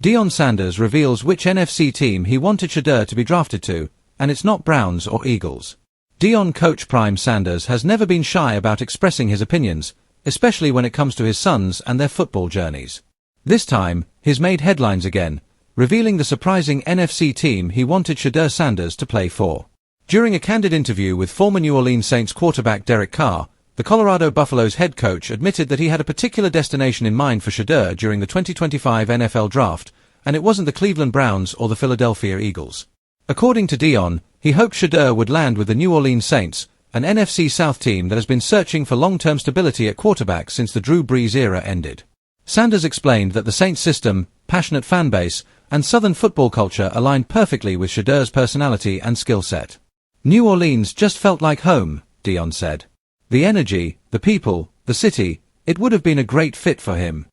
Deion Sanders reveals which NFC team he wanted Shedeur to be drafted to, and it's not Browns or Eagles. Deion coach Prime Sanders has never been shy about expressing his opinions, especially when it comes to his sons and their football journeys. This time, he's made headlines again, revealing the surprising NFC team he wanted Shedeur Sanders to play for. During a candid interview with former New Orleans Saints quarterback Derek Carr, the Colorado Buffaloes head coach admitted that he had a particular destination in mind for Shedeur during the 2025 NFL Draft, and it wasn't the Cleveland Browns or the Philadelphia Eagles. According to Deion, he hoped Shedeur would land with the New Orleans Saints, an NFC South team that has been searching for long-term stability at quarterback since the Drew Brees era ended. Sanders explained that the Saints' system, passionate fan base, and Southern football culture aligned perfectly with Shedeur's personality and skill set. New Orleans just felt like home, Deion said. The energy, the people, the city, it would have been a great fit for him.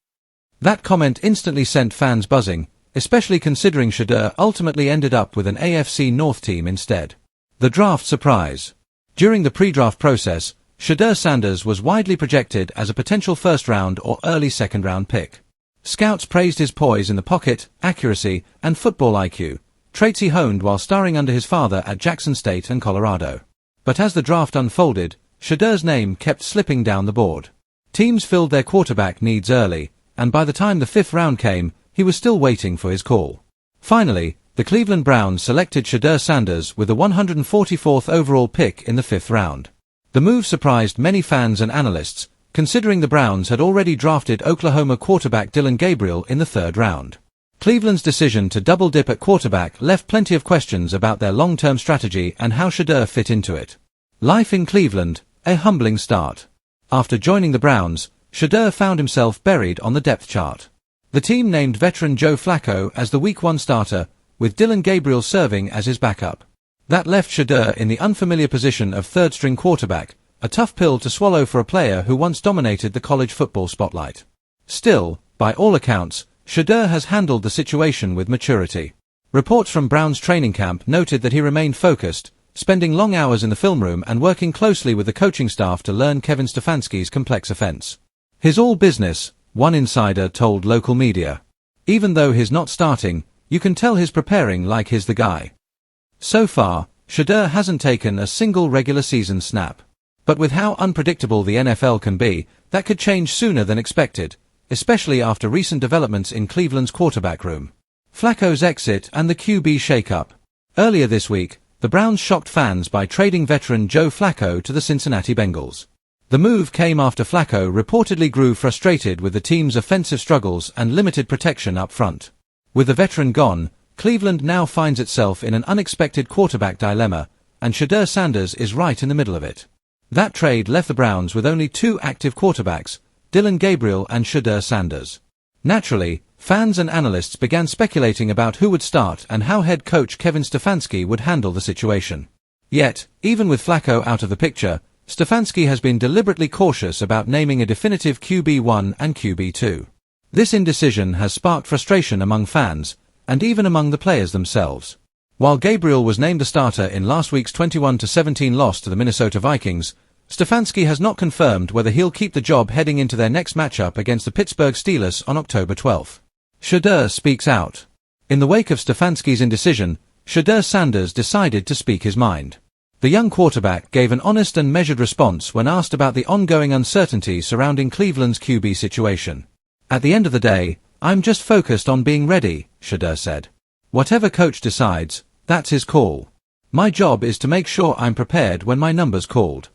That comment instantly sent fans buzzing, especially considering Shedeur ultimately ended up with an AFC North team instead. The draft surprise. During the pre-draft process, Shedeur Sanders was widely projected as a potential first-round or early second-round pick. Scouts praised his poise in the pocket, accuracy, and football IQ, traits he honed while starring under his father at Jackson State and Colorado. But as the draft unfolded, Shedeur's name kept slipping down the board. Teams filled their quarterback needs early, and by the time the fifth round came, he was still waiting for his call. Finally, the Cleveland Browns selected Shedeur Sanders with the 144th overall pick in the fifth round. The move surprised many fans and analysts, considering the Browns had already drafted Oklahoma quarterback Dillon Gabriel in the third round. Cleveland's decision to double-dip at quarterback left plenty of questions about their long-term strategy and how Shedeur fit into it. Life in Cleveland, a humbling start. After joining the Browns, Shedeur found himself buried on the depth chart. The team named veteran Joe Flacco as the Week 1 starter, with Dillon Gabriel serving as his backup. That left Shedeur in the unfamiliar position of third-string quarterback, a tough pill to swallow for a player who once dominated the college football spotlight. Still, by all accounts, Shedeur has handled the situation with maturity. Reports from Browns training camp noted that he remained focused, spending long hours in the film room and working closely with the coaching staff to learn Kevin Stefanski's complex offense. His all business, one insider told local media. Even though he's not starting, you can tell he's preparing like he's the guy. So far, Shedeur hasn't taken a single regular season snap. But with how unpredictable the NFL can be, that could change sooner than expected, especially after recent developments in Cleveland's quarterback room. Flacco's exit and the QB shakeup. Earlier this week, the Browns shocked fans by trading veteran Joe Flacco to the Cincinnati Bengals. The move came after Flacco reportedly grew frustrated with the team's offensive struggles and limited protection up front. With the veteran gone, Cleveland now finds itself in an unexpected quarterback dilemma, and Shedeur Sanders is right in the middle of it. That trade left the Browns with only two active quarterbacks, Dillon Gabriel and Shedeur Sanders. Naturally, fans and analysts began speculating about who would start and how head coach Kevin Stefanski would handle the situation. Yet, even with Flacco out of the picture, Stefanski has been deliberately cautious about naming a definitive QB1 and QB2. This indecision has sparked frustration among fans, and even among the players themselves. While Gabriel was named the starter in last week's 21-17 loss to the Minnesota Vikings, Stefanski has not confirmed whether he'll keep the job heading into their next matchup against the Pittsburgh Steelers on October 12. Shedeur speaks out. In the wake of Stefanski's indecision, Shedeur Sanders decided to speak his mind. The young quarterback gave an honest and measured response when asked about the ongoing uncertainty surrounding Cleveland's QB situation. At the end of the day, I'm just focused on being ready, Shedeur said. Whatever coach decides, that's his call. My job is to make sure I'm prepared when my number's called.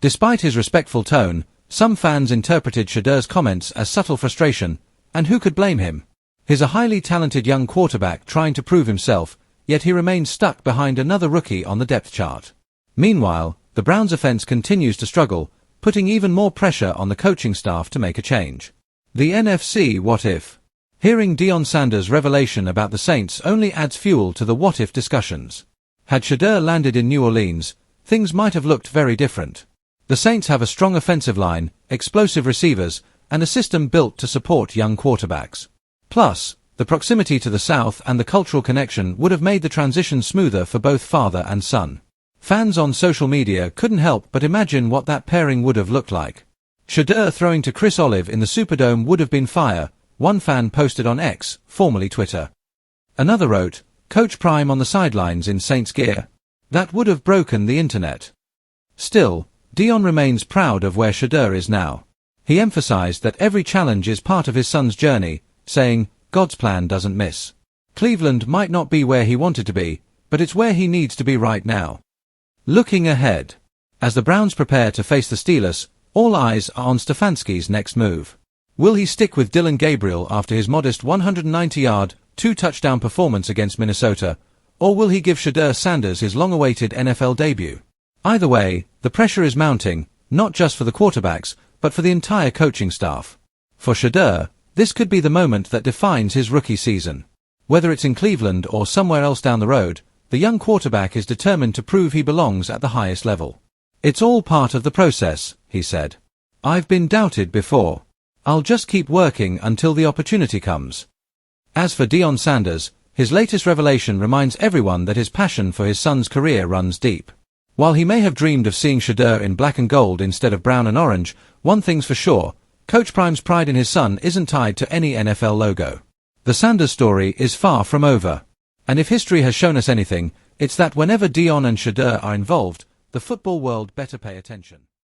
Despite his respectful tone, some fans interpreted Shedeur's comments as subtle frustration, and who could blame him? He's a highly talented young quarterback trying to prove himself, yet he remains stuck behind another rookie on the depth chart. Meanwhile, the Browns' offense continues to struggle, putting even more pressure on the coaching staff to make a change. The NFC what if? Hearing Deion Sanders' revelation about the Saints only adds fuel to the what if discussions. Had Shedeur landed in New Orleans, things might have looked very different. The Saints have a strong offensive line, explosive receivers, and a system built to support young quarterbacks. Plus, the proximity to the South and the cultural connection would have made the transition smoother for both father and son. Fans on social media couldn't help but imagine what that pairing would have looked like. Shedeur throwing to Chris Olave in the Superdome would have been fire, one fan posted on X, formerly Twitter. Another wrote, "Coach Prime on the sidelines in Saints gear. That would have broken the internet." Still, Deion remains proud of where Shedeur is now. He emphasized that every challenge is part of his son's journey, saying, "God's plan doesn't miss." Cleveland might not be where he wanted to be, but it's where he needs to be right now. Looking ahead. As the Browns prepare to face the Steelers, all eyes are on Stefanski's next move. Will he stick with Dillon Gabriel after his modest 190-yard, 2-touchdown performance against Minnesota, or will he give Shedeur Sanders his long-awaited NFL debut? Either way, the pressure is mounting, not just for the quarterbacks, but for the entire coaching staff. For Shedeur, this could be the moment that defines his rookie season. Whether it's in Cleveland or somewhere else down the road, the young quarterback is determined to prove he belongs at the highest level. "It's all part of the process," he said. "I've been doubted before. I'll just keep working until the opportunity comes." As for Deion Sanders, his latest revelation reminds everyone that his passion for his son's career runs deep. While he may have dreamed of seeing Shedeur in black and gold instead of brown and orange, one thing's for sure, Coach Prime's pride in his son isn't tied to any NFL logo. The Sanders story is far from over. And if history has shown us anything, it's that whenever Deion and Shedeur are involved, the football world better pay attention.